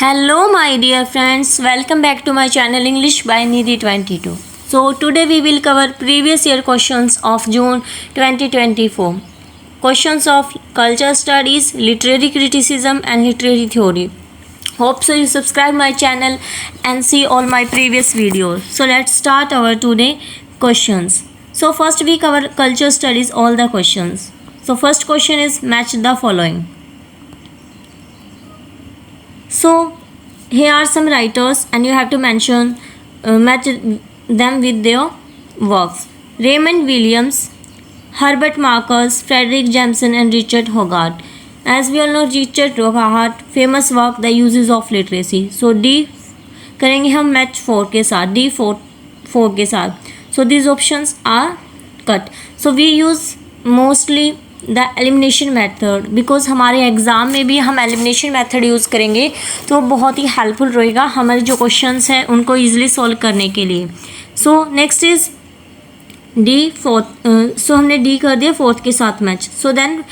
Hello my dear friends, welcome back to my channel English by Nidhi 22. So today we will cover previous year questions of June 2024. Questions of culture studies, literary criticism and literary theory. Hope so you subscribe my channel and see all my previous videos. So let's start our today questions. So first we cover culture studies all the questions. So first question is match the following. So here are some writers and you have to mention match them with their works. Raymond Williams, Herbert Marcus, Frederick Jameson and Richard Hogarth. As we all know Richard Hogarth famous work The Uses of Literacy. So D करेंगे हम match 4 के साथ D 4 के साथ. So these options are cut. So we use mostly the elimination method because हमारे exam में भी हम एलिमिनेशन मेथड यूज़ करेंगे तो बहुत ही हेल्पफुल रहेगा हमारे जो क्वेश्चंस हैं उनको ईजिली सॉल्व करने के लिए. So next is D fourth. So हमने डी कर दिया फोर्थ के साथ match. So then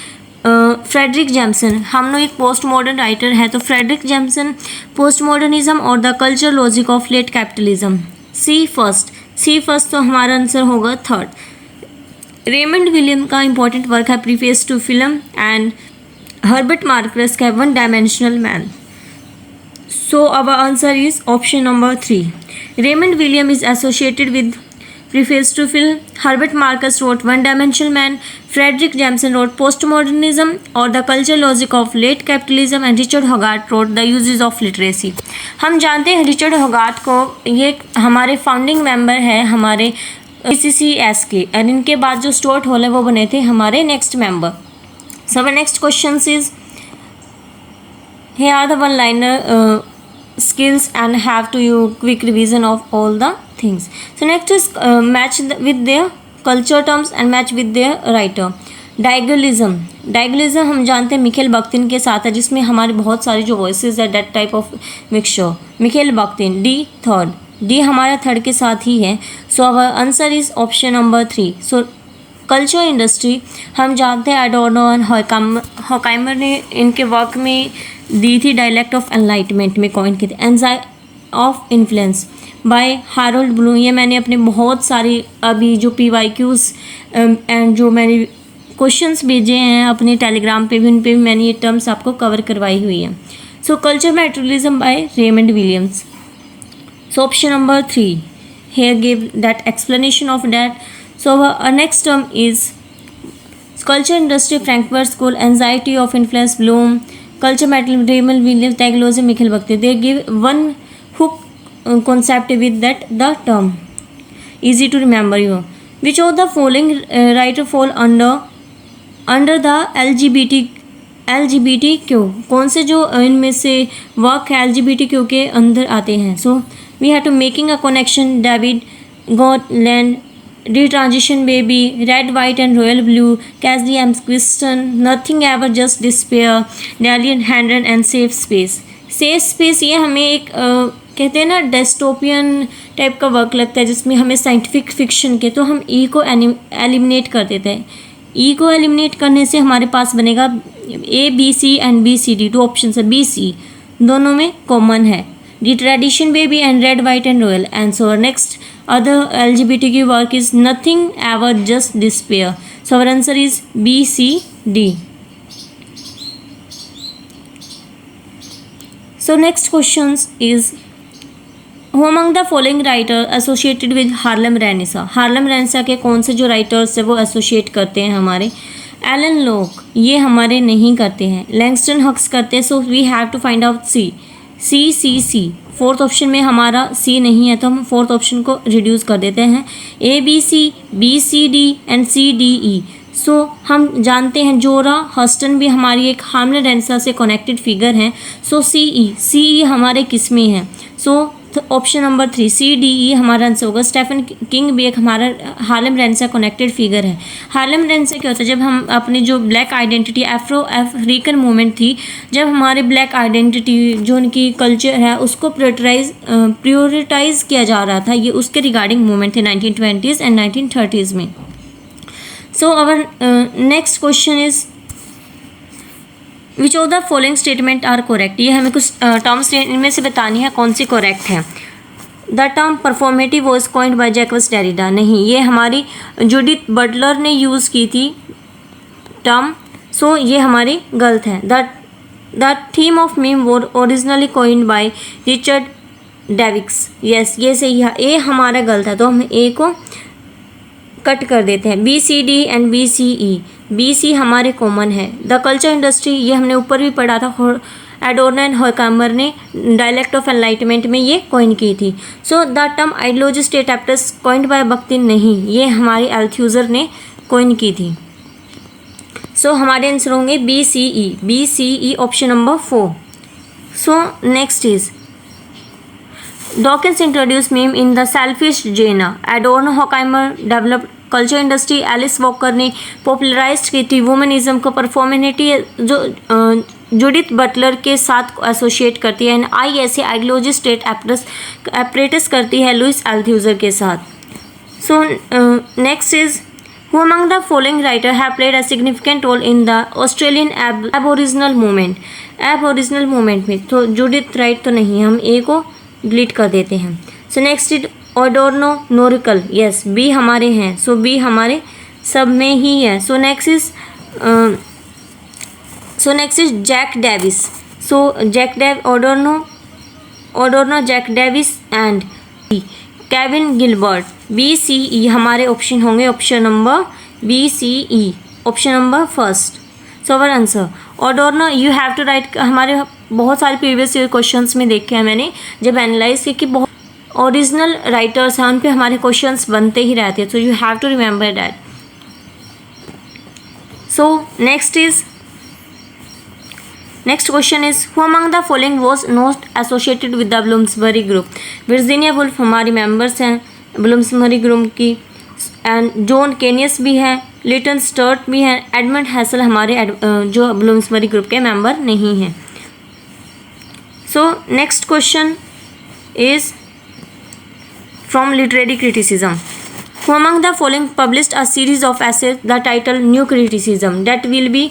Fredric Jameson हम लोग एक पोस्ट मॉडर्न राइटर है तो फ्रेडरिक जैमसन पोस्ट मॉडर्निज्म और the culture logic of late capitalism. C first तो हमारा आंसर होगा थर्ड. रेमंड विलियम का इंपॉर्टेंट वर्क है preface to film and Herbert Marcuse का one dimensional man. So our answer is option number 3. Raymond William is associated with preface to film. Herbert Marcuse wrote one dimensional man. Fredric Jameson wrote postmodernism और the culture logic of late capitalism and Richard Hoggart wrote the uses of literacy. हम जानते हैं Richard होगार्थ को, ये हमारे founding member है हमारे ICCS के और इनके बाद जो स्टुअर्ट हॉल है वो बने थे हमारे next member. So next question is here are the one liner skills and have to you quick revision of all the things. So next is match with their culture terms and match with their writer. डायगलिज्म हम जानते हैं Michelle बख्तिन के साथ है जिसमें हमारे बहुत सारी जो वॉइसेस है that type of mixture. Mikhail Bakhtin D third. D हमारा थर्ड के साथ ही है. So our answer is option number 3. So culture industry हम जानते हैं एडोर्नो एंड हॉकाइमर ने इनके वर्क में दी थी डायलेक्ट ऑफ एनलाइटमेंट में कॉइन की थी. Anxiety of influence by Harold Bloom. ये मैंने अपने बहुत सारी अभी जो PYQs एंड जो मैंने क्वेश्चंस भेजे हैं अपने टेलीग्राम पे भी उन पे भी मैंने ये टर्म्स आपको कवर करवाई हुई है. So culture materialism by Raymond Williams. So option number 3 here give that explanation of that. So our next term is culture industry Frankfurt School, anxiety of influence Bloom, culture material Raymond Williams, diagnosis Michael Bhakti. They give one hook concept with that the term easy to remember you. Which of the following writer fall under the LGBTQ. कौन से जो इनमें से work है LGBTQ के अंदर आते हैं. So we have to making a connection David Gottland, the transition baby, red white and royal blue, Casey McQuiston, nothing ever just despair, Delian Handron and safe space. Safe space ये हमें एक कहते हैं ना डेस्टोपियन type का work लगता है जिसमें हमें साइंटिफिक फिक्शन के तो हम ई को एलिमिनेट कर देते हैं. ई को एलिमिनेट करने से हमारे पास बनेगा ABC एंड BCD. 2 ऑप्शन है BC दोनों में कॉमन है. The tradition baby and red white and royal. And so next other LGBTQ work is nothing ever just despair. So our answer is BCD. So next question is who among the following writer associated with Harlem renaissance. Harlem renaissance के कौन से जो writers है वो associate करते हैं हमारे. Elon lock ये हमारे नहीं करते हैं. लैंगस्टन हक्स करते हैं. So we have to find out C. Fourth option में हमारा C नहीं है तो हम फोर्थ ऑप्शन को रिड्यूस कर देते हैं. ABC, BCD and CDE. सो हम जानते हैं जोरा हस्टन भी हमारी एक हार्लम रेनेसा से कनेक्टेड फिगर हैं. सो CE हमारे किस में है. सो ऑप्शन नंबर 3 CDE हमारा आंसर होगा. स्टेफन किंग भी एक हमारा हार्लम रेनेसा कनेक्टेड फिगर है. हार्लम रेनेसा क्या होता है जब हम अपनी जो ब्लैक आइडेंटिटी अफ्रीकन मूवमेंट थी जब हमारे ब्लैक आइडेंटिटी जो उनकी कल्चर है उसको प्रियोरिटाइज किया जा रहा था. ये उसके रिगार्डिंग मूवमेंट थे 1920s एंड 1930s में. So our next question is which of the following statement are correct, ये हमें कुछ टर्म्स इनमें से बतानी है कौन सी करेक्ट है। The term performative was coined by Jacques Derrida, नहीं, ये हमारी जूडिथ बटलर ने यूज़ की थी टर्म, सो ये हमारी गलत है। The theme of meme war originally coined by Richard Dawkins, yes ये सही है, ए हमारा गलत है, तो हम ए को कट कर देते हैं। B C D and B C E, B C हमारे कॉमन है। द कल्चर इंडस्ट्री, ये हमने ऊपर भी पढ़ा था, एडोर्नो एंड हॉयकामर ने डायलेक्ट ऑफ एनलाइटमेंट में ये कॉइन की थी। So the term ideology state Aptus coined by बख्तिन, नहीं, ये हमारी अल्थ्यूजर ने कॉइन की थी। सो हमारे आंसर होंगे B C E, B C E option number 4। So next is Dawkins introduced meme in the selfish genre. Adorno Horkheimer developed culture industry. Alice Walker ने popularise की थी वुमनिज्म को। परफॉर्मेनिटी जो जूडिथ बटलर के साथ एसोसिएट करती है। एंड आई ऐसे आइडियोलॉजी स्टेट एपरेटस करती है लुइस अल्थ्यूजर के साथ। So next is who among the following writer have played a significant role in the Australian aboriginal movement. Aboriginal movement में तो जूडिथ राइट तो नहीं, हम ए को डिलीट कर देते हैं। सो नेक्स्ट इज ओडोर्नो नोरिकल, यस बी हमारे हैं, सो बी हमारे सब में ही है। So next is Jack Davis. So Adorno Jack Davis and Kevin Gilbert, B C E हमारे ऑप्शन होंगे, option number B C E, option number first. So our answer Adorno, you have to write. हमारे बहुत सारे previous year questions में देखे हैं मैंने जब एनालाइज किया कि बहुत ओरिजिनल राइटर्स हैं, उन पे हमारे क्वेश्चंस बनते ही रहते हैं, so you have to remember that. So next question is who among the following was not associated with the Bloomsbury group. Virginia Woolf हमारी मेंबर्स हैं ब्लूम्सबरी ग्रुप की, एंड जॉन केनियस भी हैं, लिटन स्टर्ट भी हैं, एडमंड हैसल हमारे जो Bloomsbury group के मेंबर नहीं हैं। So next question is from literary criticism. Who among the following published a series of essays the title New Criticism that will be,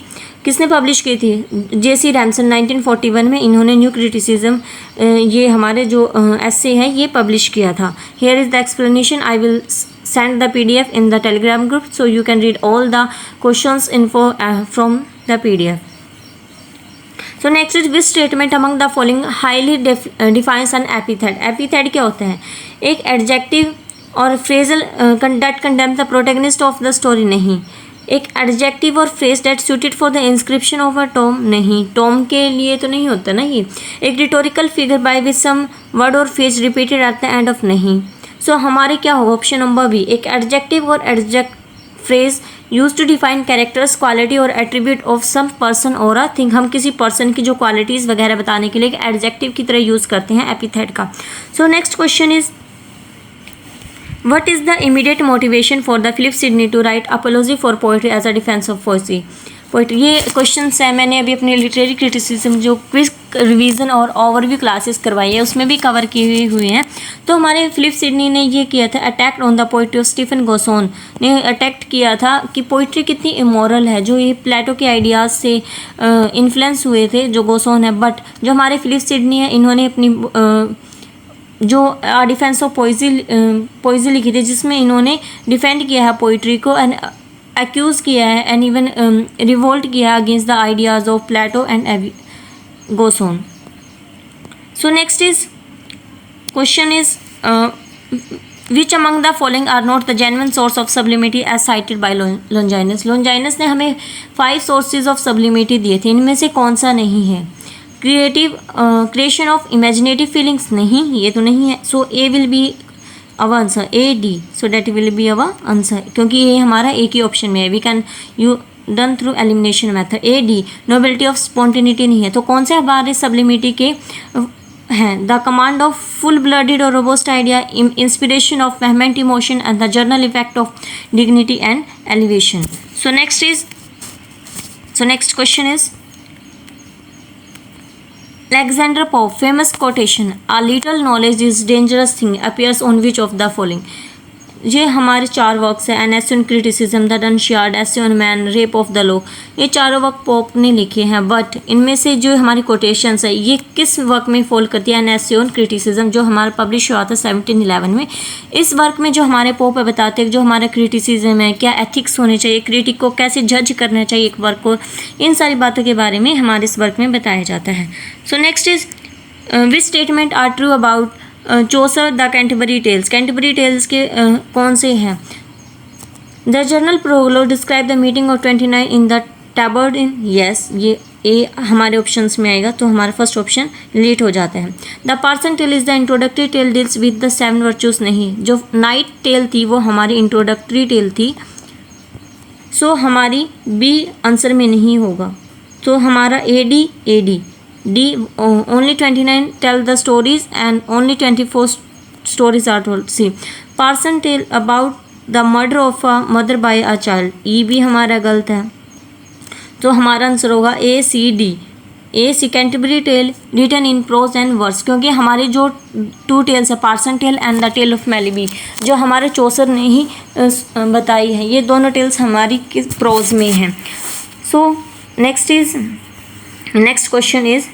किसने पब्लिश की थी? J.C. रैमसन 1941 में इन्होंने न्यू क्रिटिसिज्म ये हमारे जो essay है ये पब्लिश किया था। Here is the explanation. I will send the PDF in the Telegram group so you can read all the questions info from the PDF. So next is which statement among the following highly defines an epithet. Epithet क्या होता है? एक adjective और phrasal that condemn the protagonist of the story, नहीं। एक adjective और phrase that suited for the inscription of a tomb, नहीं, tomb के लिए तो नहीं होता ना ये। एक rhetorical figure by which some word और phrase repeated at the end of, नहीं। सो हमारे क्या होगा ऑप्शन नंबर बी, एक एडजेक्टिव और adject phrase use to define characters quality और एट्रीब्यूट ऑफ सम पर्सन और अ थिंग। हम किसी पर्सन की जो क्वालिटीज़ वगैरह बताने के लिए एक एडजेक्टिव की तरह यूज़ करते हैं एपिथेट का। सो next question is What is the immediate motivation for the Philip Sidney to write apology for poetry as a defense of poetry? ये क्वेश्चन है, मैंने अभी अपने लिटरेरी क्रिटिसिज्म जो क्विज रिवीजन और ओवरव्यू क्लासेस करवाई है उसमें भी कवर किए हुए हैं। तो हमारे फिलिप सिडनी ने ये किया था, attack on the poetry of Stephen Gosson ने अटैक किया था कि पोइट्री कितनी इमोरल है, जो ये प्लेटो के आइडियाज़ से इन्फ्लुएंस हुए थे जो गोसोन है। बट जो हमारे फिलिप सिडनी है इन्होंने अपनी जो डिफेंस ऑफ पोइजी लिखी थी जिसमें इन्होंने डिफेंड किया है पोइट्री को एंड एक्यूज़ किया है एंड इवन रिवोल्ट किया against the ideas of Plato and Gosson. So next is question is which among the following are not the genuine source of sublimity as cited by Longinus. Longinus ने हमें 5 sources of सब्लिमिटी दिए थे, इनमें से कौन सा नहीं है? क्रिएशन ऑफ इमेजिनेटिव फीलिंग्स, नहीं, ये तो नहीं है। So A will be our answer, A D, so that will be our answer, क्योंकि ये हमारा एक ही ऑप्शन में है। We can you done through elimination method. A D nobility of spontaneity नहीं है। तो कौन से हमारे सब्लिमिटी के हैं? The command of full blooded और robust idea, inspiration of vehement emotion and the general effect of dignity and elevation. So next question is Alexander Pope famous quotation, "A little knowledge is dangerous thing" appears on which of the following? ये हमारे 4 works हैं, an essay on criticism, the Dunciad, essay on man, rape of the lock. ये चारों work pope ने लिखे हैं, but इनमें से जो हमारी कोटेशंस है ये किस वर्क में फॉल करती है? एन एसे ऑन क्रिटिसिज्म, जो हमारा पब्लिश हुआ था 1711 में। इस वर्क में जो हमारे पोप है बताते हैं जो हमारा क्रिटिसिज्म है, क्या एथिक्स होने चाहिए, क्रिटिक को कैसे जज करना चाहिए एक वर्क को, इन सारी बातों के बारे में हमारे इस वर्क में बताया जाता है। So next is which statement are true about Chaucer the Canterbury Tales. Canterbury Tales के कौन से हैं? The general prologue describe the meeting of 29 in the Tabard Inn. Yes, ये ए हमारे ऑप्शंस में आएगा, तो हमारा फर्स्ट ऑप्शन लेट हो जाता है। The parson tale is the introductory tale deals with the 7 virtues. नहीं, जो नाइट टेल थी वो हमारी इंट्रोडक्टरी टेल थी, सो हमारी बी आंसर में नहीं होगा, तो हमारा A D D, only 29 tell the stories and only 24 stories are told. C, Parson tell about the murder of a mother by a child. E भी हमारा गलत है, तो हमारा आंसर होगा A, C, Canterbury tale written in prose and verse, क्योंकि हमारे जो 2 टेल्स है, Parson tale and the tale of Melibee, जो हमारे चौसर ने ही बताई है, ये दोनों टेल्स हमारी किस प्रोज में हैं। सो next question is,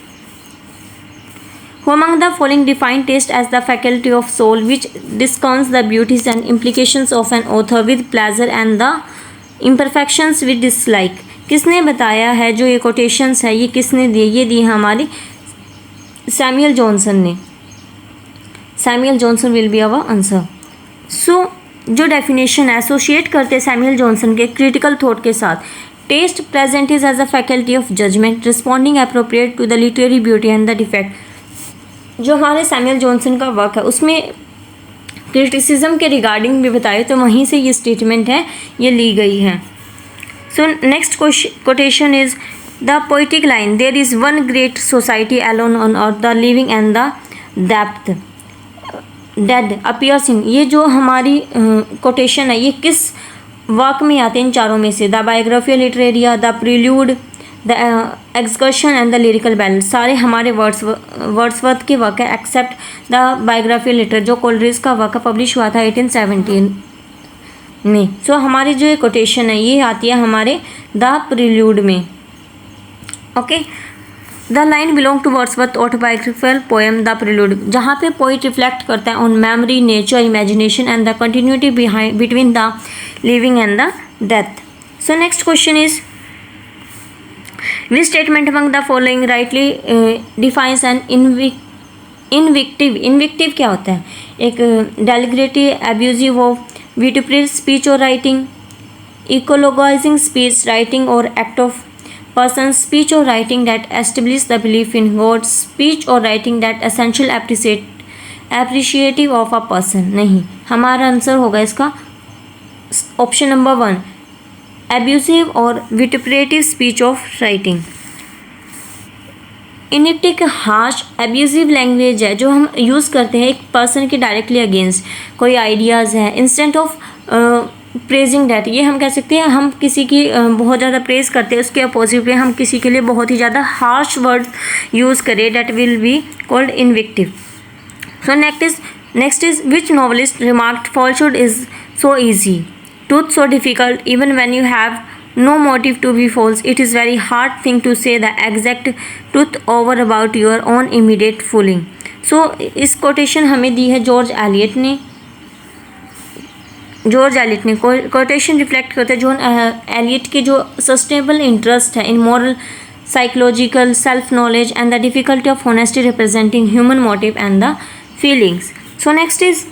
who among the following define taste as the faculty of soul which discerns the beauties and implications of an author with pleasure and the imperfections with dislike। किसने बताया है? जो ये quotations है ये किसने दिए? ये दिए हमारी सैमुअल जॉनसन ने। Samuel Johnson will be our answer. So जो डेफिनेशन है एसोसिएट करते हैं सैमुअल जॉनसन के क्रिटिकल थॉट के साथ। Taste present is as a faculty of judgement responding appropriate to the literary beauty and the defect. जो हमारे सैमुअल जॉनसन का वर्क है उसमें क्रिटिसिज्म के रिगार्डिंग भी बताए, तो वहीं से ये स्टेटमेंट है ये ली गई है। So next quotation is the poetic line, there is one great society alone on earth, the living and the dead appears in. ये जो हमारी कोटेशन है ये किस वर्क में आते हैं? इन चारों में से, the biography Literaria, the prelude, the excursion and the lyrical balance. सारे हमारे वर्ड्सवर्थ के वर्क है एक्सेप्ट द बायोग्राफी लिटर जो कोलरिज का वर्क पब्लिश हुआ था 1817 में। सो हमारी जो ये कोटेशन है ये आती है हमारे द प्रील्यूड में। Okay, the line belong to Wordsworth autobiographical poem the prelude, जहाँ पे पोइट रिफ्लेक्ट करता है on memory, nature, imagination and the continuity between the living and the death. So next question is, which statement among the following rightly defines an invective? Invective क्या होता है? एक derogative, abusive of vituperative speech और writing, eulogising speech, writing और act of person, speech और writing that establish the belief in God, speech और writing that essential appreciative of a person. नहीं, हमारा आंसर होगा इसका ऑप्शन नंबर 1, एब्यूसिव और vituperative speech of writing. Invective harsh abusive language है जो हम यूज़ करते हैं एक पर्सन के डायरेक्टली अगेंस्ट, कोई आइडियाज़ हैं इंस्टेंट ऑफ प्रेजिंग डैट। ये हम कह सकते हैं हम किसी की बहुत ज़्यादा प्रेज करते हैं, उसके अपोजिट में हम किसी के लिए बहुत ही ज़्यादा हार्श वर्ड यूज़ करें, that will be called invective. So next is which novelist remarked falsehood is so easy, truth so difficult even when you have no motive to be false, it is very hard thing to say the exact truth over about your own immediate fooling। so इस quotation हमें दी है George Eliot ने। Quotation reflect करते हैं John Eliot के जो sustainable interest है in moral, psychological, self knowledge and the difficulty of honesty representing human motive and the feelings. So next is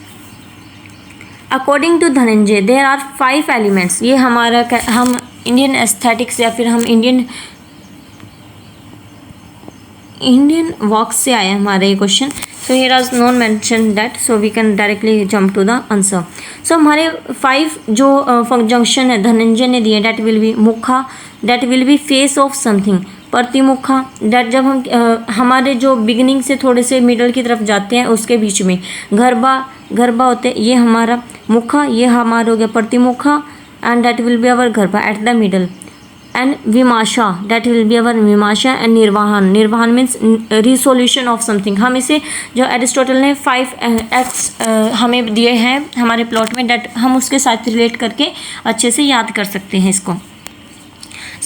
according to Dhananjaya there are 5 elements. ये हमारा हम Indian aesthetics या फिर हम इंडियन वॉक्स से आए हमारा ये question. So here are not mention that, so we can directly jump to the answer. So हमारे 5 जो फंक्शन है धनंजय ने दिए, that will be mukha, that will be face of something, pratimukha, that जब हम हमारे जो बिगिनिंग से थोड़े से मिडल की तरफ जाते हैं उसके बीच में, गर्भा होते हैं, ये हमारा मुखा, ये हमारा हो गया pratimukha and that will be our garbha at the middle. and vimasha, that will be our vimasha, and nirvahan means resolution of something. हम इसे जो एरिस्टोटल ने 5 एक्ट्स हमें दिए हैं हमारे प्लॉट में, डेट हम उसके साथ रिलेट करके अच्छे से याद कर सकते हैं इसको.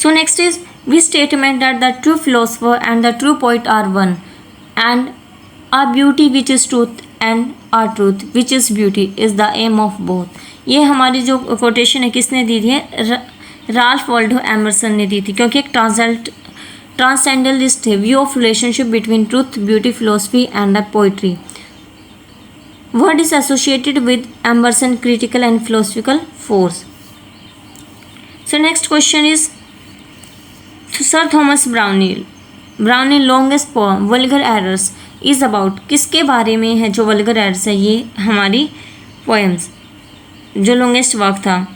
So next is we statement that the true philosopher and the true poet are one, and a beauty which is truth and a truth which is beauty is the aim of both. ये हमारी जो quotation है किसने दी थी है, Ralph Waldo Emerson ने दी थी, क्योंकि एक ट्रांसेंडलिस्ट है. View of relationship between truth, beauty, philosophy and the poetry. Word is associated with Emerson critical and philosophical force. So next question is sir Thomas Browne's longest poem vulgar errors is about. किसके बारे में है जो vulgar errors है, ये हमारी poems जो longest work था.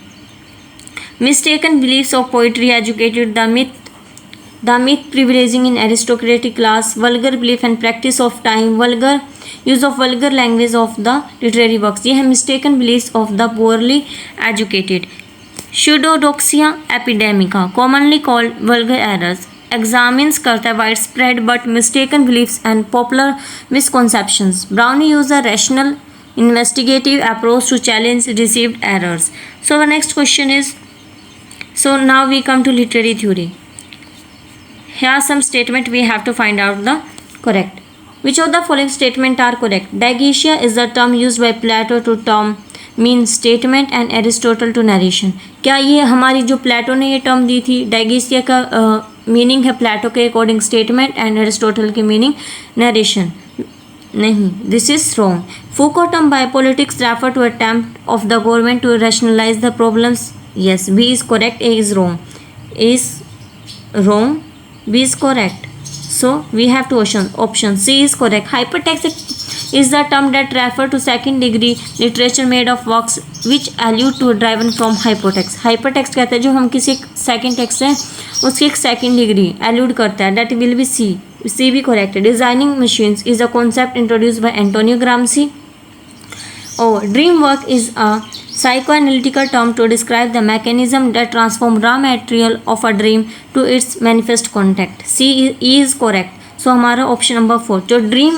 Mistaken beliefs of poetry educated the myth privileging in aristocratic class, vulgar belief and practice of time, vulgar use of vulgar language of the literary works. ये है mistaken beliefs of the poorly educated. Pseudodoxia epidemica, commonly called vulgar errors, examines करता है widespread but mistaken beliefs and popular misconceptions. Brownie used a rational, investigative approach to challenge received errors. So the next question is, so now we come to literary theory. Here are some statement we have to find out the correct. Which of the following statement are correct? Diagesia is the term used by Plato to term mean statement and Aristotle to narration. क्या ये हमारी जो प्लेटो ने ये term दी थी, डायगेसिया का meaning है Plato के अकॉर्डिंग स्टेटमेंट एंड एरिस्टोटल की मीनिंग नरेशन? नहीं, this is wrong. Foucault term by politics refer to attempt of the government to rationalize the problems. Yes, B is correct, A is wrong. A is wrong, B is correct. So we have two options. C is correct. Hypertext is the term that refer to second degree literature made of works which allude to driven from hypertext. Hypertext कहते हैं जो हम किसी second text है उसकी एक second degree allude करता है. That will be C. C भी correct है. Designing machines is a concept introduced by Antonio Gramsci. Oh, dream work is a psychoanalytical term to describe the mechanism that transform raw material of a dream to its manifest content. C is correct. सो हमारा option number 4 जो dream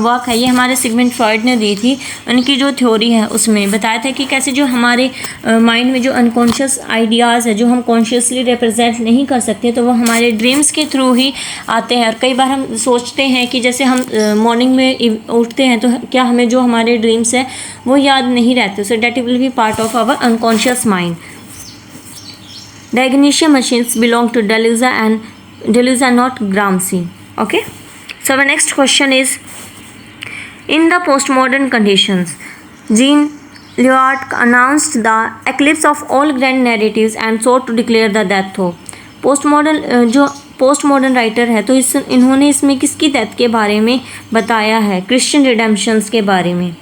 work है ये हमारे Sigmund Freud ने दी थी. उनकी जो theory है उसमें बताया था कि कैसे जो हमारे माइंड में जो अनकॉन्शियस आइडियाज़ है जो हम कॉन्शियसली रिप्रेजेंट नहीं कर सकते तो वो हमारे ड्रीम्स के थ्रू ही आते हैं. और कई बार हम सोचते हैं कि जैसे हम मॉर्निंग में उठते हैं तो क्या हमें जो हमारे ड्रीम्स है वो याद नहीं रहते. So that will be part of our unconscious mind. Diagnosia machines belong to Deleuze and not Gramsci. Okay, so the next question is, in the postmodern conditions, Jean Lyot announced the eclipse of all grand narratives and sought to declare the death of. जो postmodern writer है तो इन्होंने इसमें किसकी death के बारे में बताया है? क्रिश्चियन रिडेम्पशंस के बारे में.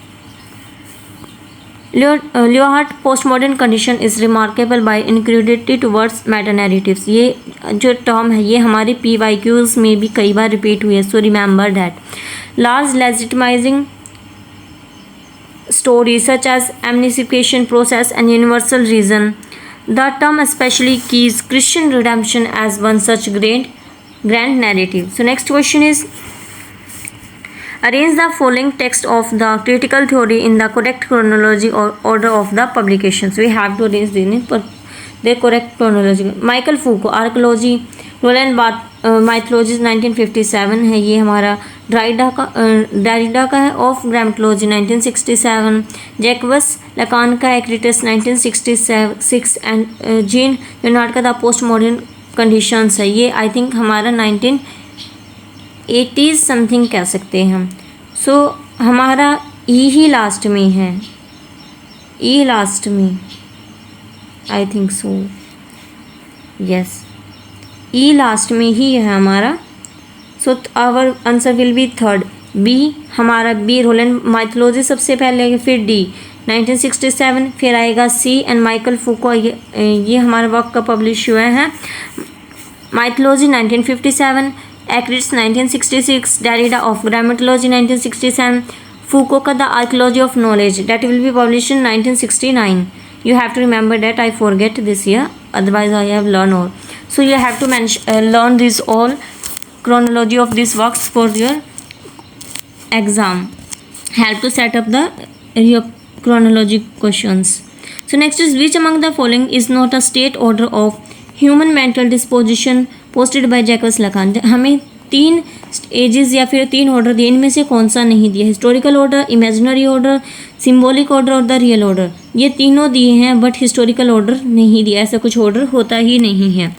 Lyot postmodern condition is remarkable by incredulity towards meta narratives. ये जो टर्म है ये हमारे PYQs में भी कई बार रिपीट हुई है. So remember that. Large legitimizing stories such as emancipation process and universal reason. The term especially keys Christian redemption as one such grand narrative. So next question is, arrange the following text of the critical theory in the correct chronology or order of the publications. We have to arrange the correct chronology. Michael Foucault, Archaeology. Roland Barthes, Mythology 1957 है ये हमारा. डारिडा का है of grammatology 1967. जैकबस Lacan का एक्रिटस 1966 and gene Leonard का the post modern conditions है ये I think हमारा 1980s समथिंग कह सकते हैं हम. सो हमारा ही लास्ट में है, ई लास्ट में I think so. Yes, E last में ही है हमारा. So our answer will be third, B. हमारा बी रोलैंड माइथोलॉजी सबसे पहले, फिर डी 1967, फिर आएगा सी एंड माइकल फूको. ये हमारे वर्क का पब्लिश हुए हैं. माइथोलॉजी 1957, एक्रिट्स 1966, डारिडा ऑफ ग्रामेटोलॉजी 1967, फूको का the archaeology of knowledge that will be publish in 1969. You have to remember that. I forget this year, otherwise I have learned all. So you have to learn this all chronology of these works for your exam. Help to set up the your chronology questions. So next is, which among the following is not a state order of human mental disposition posted by Jacobs Lacan? हमें 3 edges या फिर 3 order दिए, इनमें से कौन सा नहीं दिया? Historical order, imaginary order, symbolic order और द रियल ऑर्डर. ये तीनों दिए हैं बट हिस्टोरिकल ऑर्डर नहीं दिया. ऐसा कुछ ऑर्डर होता ही नहीं है.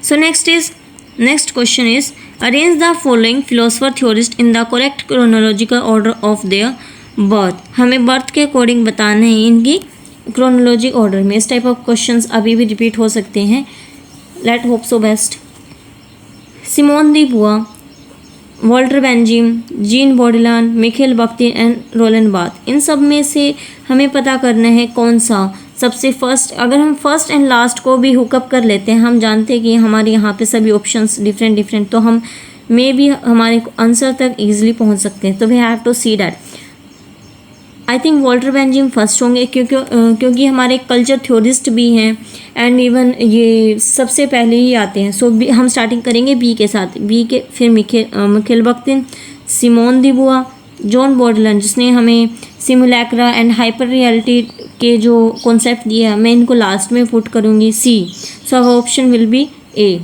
So next question is, arrange the following philosopher theorist in the correct chronological order of their birth. हमें बर्थ के अकॉर्डिंग बताना है इनकी क्रोनोलॉजी ऑर्डर में. इस टाइप ऑफ क्वेश्चंस अभी भी रिपीट हो सकते हैं. Let hope so best. Simone de Beauvoir, Walter Benjamin, Jean Baudrillard, Mikhail Bakhtin and Roland Barthes. इन सब में से हमें पता करना है कौन सा सबसे फर्स्ट. अगर हम फर्स्ट एंड लास्ट को भी हुकअप कर लेते हैं, हम जानते हैं कि हमारे यहाँ पे सभी ऑप्शंस डिफरेंट, तो हम मे भी हमारे आंसर तक ईजिली पहुँच सकते हैं. तो we have to see that. I think Walter Benjamin first होंगे क्योंकि हमारे कल्चर थ्योरिस्ट भी हैं एंड इवन ये सबसे पहले ही आते हैं. सो हम स्टार्टिंग करेंगे बी के साथ. बी के फिर मिखेल बख्तिन, सिमोन दी बुआ, जॉन बॉडलन जिसने हमें सिमुलैक्रा एंड हाइपर रियलिटी के जो कॉन्सेप्ट दिया, मैं इनको लास्ट में पुट करूँगी C. So our option will be A.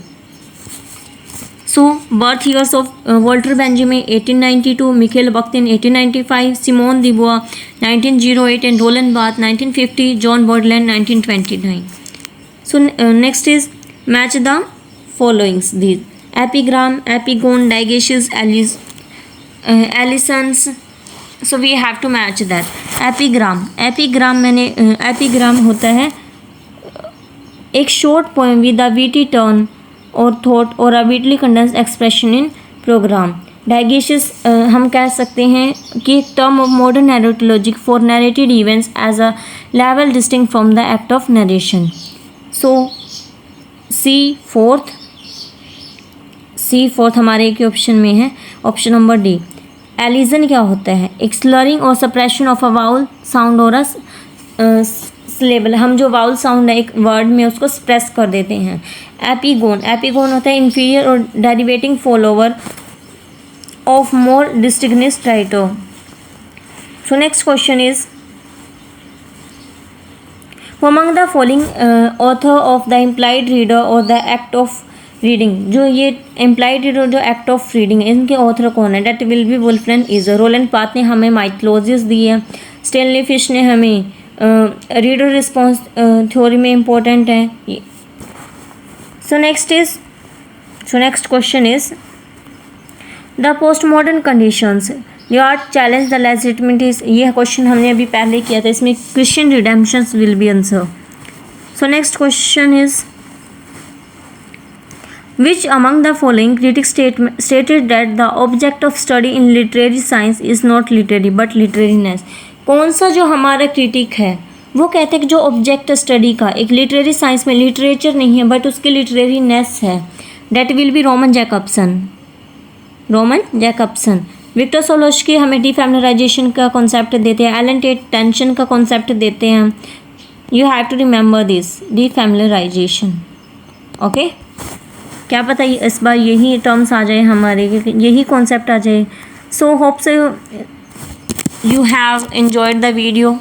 So birth years of Walter Benjamin 1892, Mikhail Bakhtin 1895, Simone de Beauvoir 1908 and Roland Barthes 1950, John Baudrillard 1929. So next is match the followings these. Epigram, epigone, diegesis, allusions. So we have to match that. Epigram होता है एक short poem with a witty turn और thought और a wittily condensed expression in program. Diegesis हम कह सकते हैं कि term of modern narratologic for narrated events as a level distinct from the act of narration. So C fourth हमारे एक option में है. Option number D. एलिजन क्या होता है? एक स्लरिंग और suppression of a vowel sound और अ सिलेबल. हम जो वाउल साउंड है एक वर्ड में उसको स्प्रेस कर देते हैं. एपिगोन होता है इंफीरियर और derivating follower of more distinguished writer. So next question is, among the following author of the implied reader और द एक्ट ऑफ रीडिंग. जो ये इम्प्लाइड रीडर जो एक्ट ऑफ रीडिंग है इनके ऑथर कौन है? That will be Wolf and Iser. Roland Barthes ने हमें माइथोलॉजीज दी है. स्टेनली फिश ने हमें रीडर रिस्पॉन्स थ्योरी में इम्पोर्टेंट है. So next question is, the post modern conditions you are challenge the legitimacies. ये क्वेश्चन हमने अभी पहले किया था. इसमें Christian redemptions will be answer. So next question is, which among the following critics stated that the object of study in literary science is not literary but literariness. कौन सा जो हमारा क्रिटिक है वो कहते हैं कि जो ऑब्जेक्ट स्टडी का एक लिटरेरी साइंस में लिटरेचर नहीं है बट उसकी लिटरेरीनेस है. That will be Roman Jakobson. Victor Shklovsky हमें डिफैमिलियराइजेशन का कॉन्सेप्ट देते हैं. एलन टेट टेंशन का कॉन्सेप्ट देते हैं. You have to remember this defamiliarization. Okay, क्या पता इस बार यही टर्म्स आ जाए हमारे, यही कॉन्सेप्ट आ जाए. So hope so you have enjoyed the video.